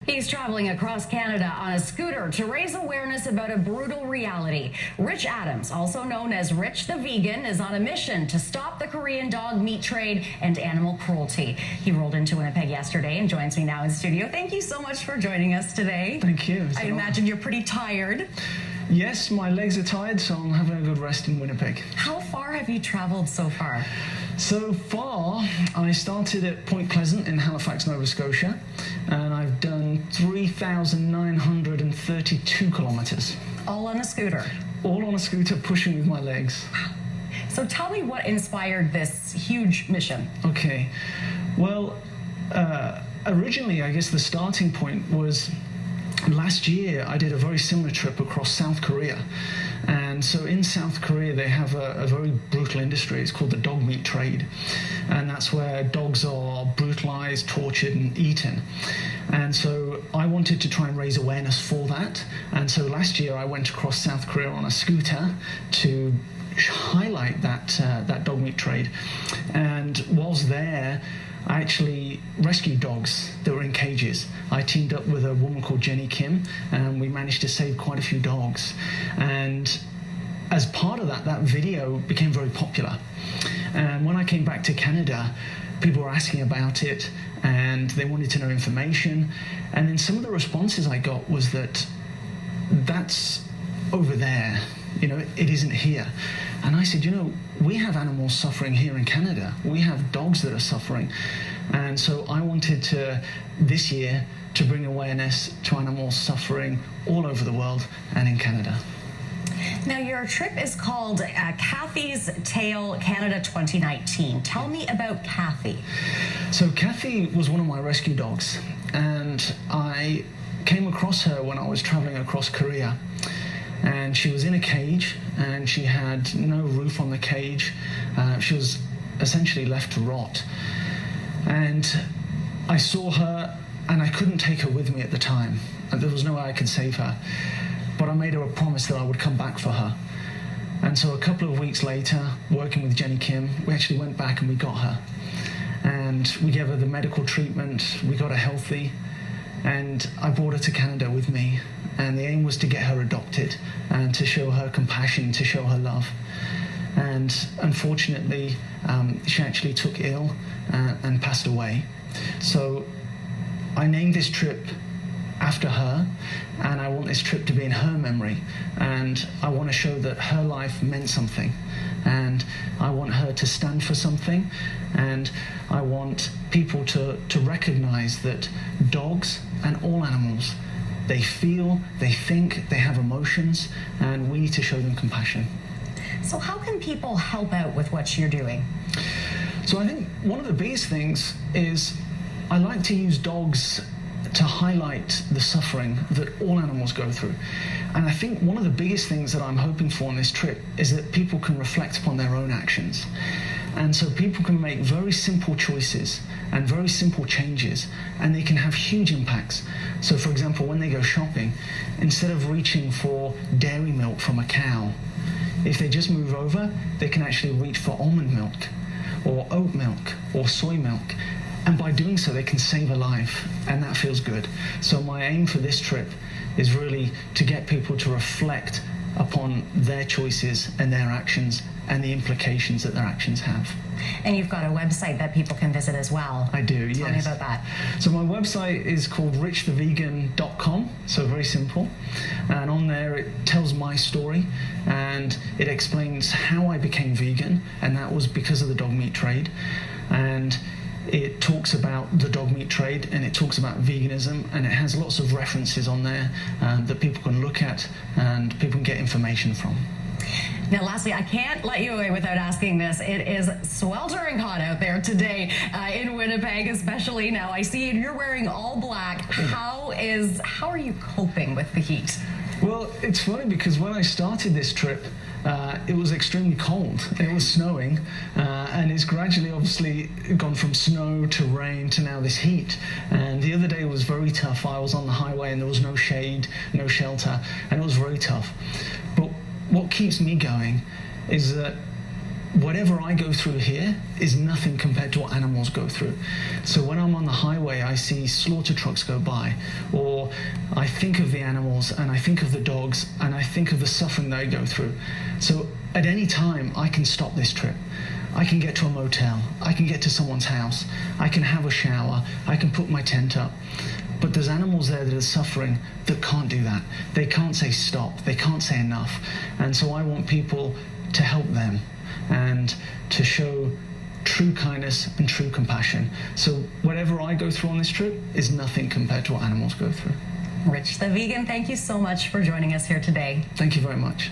He's traveling across Canada on a scooter to raise awareness about a brutal reality. Rich Adams, also known as Rich the Vegan, is on a mission to stop the Korean dog meat trade and animal cruelty. He rolled into Winnipeg yesterday and joins me now in studio. Thank you so much for joining us today. Thank you. I imagine you're pretty tired. Yes, my legs are tired, so I'm having a good rest in Winnipeg. How far have you traveled so far? So far, I started at Point Pleasant in Halifax, Nova Scotia, and I've done 3,932 kilometres. All on a scooter? All on a scooter, pushing with my legs. So tell me what inspired this huge mission. Okay. Well, originally, I guess the starting point was last year I did a very similar trip across South Korea. And so in South Korea, they have a very brutal industry. It's called the dog meat trade. And that's where dogs are brutalized, tortured, and eaten. And so I wanted to try and raise awareness for that. And so last year, I went across South Korea on a scooter to highlight that dog meat trade. And whilst there, I actually rescued dogs that were in cages. I teamed up with a woman called Jenny Kim, and we managed to save quite a few dogs. And as part of that video became very popular. And when I came back to Canada, people were asking about it, and they wanted to know information. And then some of the responses I got was that that's over there. You know, it isn't here. And I said, you know, we have animals suffering here in Canada. We have dogs that are suffering. And so I wanted to, this year, to bring awareness to animals suffering all over the world and in Canada. Now, your trip is called Kathy's Tale Canada 2019. Tell me about Kathy. So Kathy was one of my rescue dogs, and I came across her when I was traveling across Korea. And she was in a cage, and she had no roof on the cage. She was essentially left to rot. And I saw her, and I couldn't take her with me at the time. There was no way I could save her. But I made her a promise that I would come back for her. And so a couple of weeks later, working with Jenny Kim, we actually went back and we got her. And we gave her the medical treatment, we got her healthy, and I brought her to Canada with me. And the aim was to get her adopted and to show her compassion, to show her love. And unfortunately, she actually took ill and passed away. So I named this trip after her, and I want this trip to be in her memory. And I want to show that her life meant something. And I want her to stand for something. And I want people to recognize that dogs and all animals, they feel, they think, they have emotions, and we need to show them compassion. So how can people help out with what you're doing? So I think one of the biggest things is I like to use dogs to highlight the suffering that all animals go through. And I think one of the biggest things that I'm hoping for on this trip is that people can reflect upon their own actions. And so people can make very simple choices and very simple changes, and they can have huge impacts. So for example, when they go shopping, instead of reaching for dairy milk from a cow, if they just move over, they can actually reach for almond milk or oat milk or soy milk. And by doing so, they can save a life, and that feels good. So my aim for this trip is really to get people to reflect upon their choices and their actions and the implications that their actions have. And you've got a website that people can visit as well. I do, yes. Tell me about that. So my website is called richthevegan.com, so very simple. And on there it tells my story, and it explains how I became vegan, and that was because of the dog meat trade. And it talks about the dog meat trade, and it talks about veganism, and it has lots of references on there that people can look at and people can get information from. Now, lastly, I can't let you away without asking this. It is sweltering hot out there today in Winnipeg, especially now. I see you're wearing all black. How are you coping with the heat? Well, it's funny because when I started this trip, it was extremely cold. It was snowing, and it's gradually obviously gone from snow to rain to now this heat. And the other day was very tough. I was on the highway and there was no shade, no shelter, and it was very tough. But what keeps me going is that whatever I go through here is nothing compared to what animals go through. So when I'm on the highway, I see slaughter trucks go by, or I think of the animals and I think of the dogs and I think of the suffering they go through. So at any time, I can stop this trip. I can get to a motel, I can get to someone's house, I can have a shower, I can put my tent up. But there's animals there that are suffering that can't do that. They can't say stop, they can't say enough. And so I want people to help them and to show true kindness and true compassion. So whatever I go through on this trip is nothing compared to what animals go through. Rich the Vegan, thank you so much for joining us here today. Thank you very much.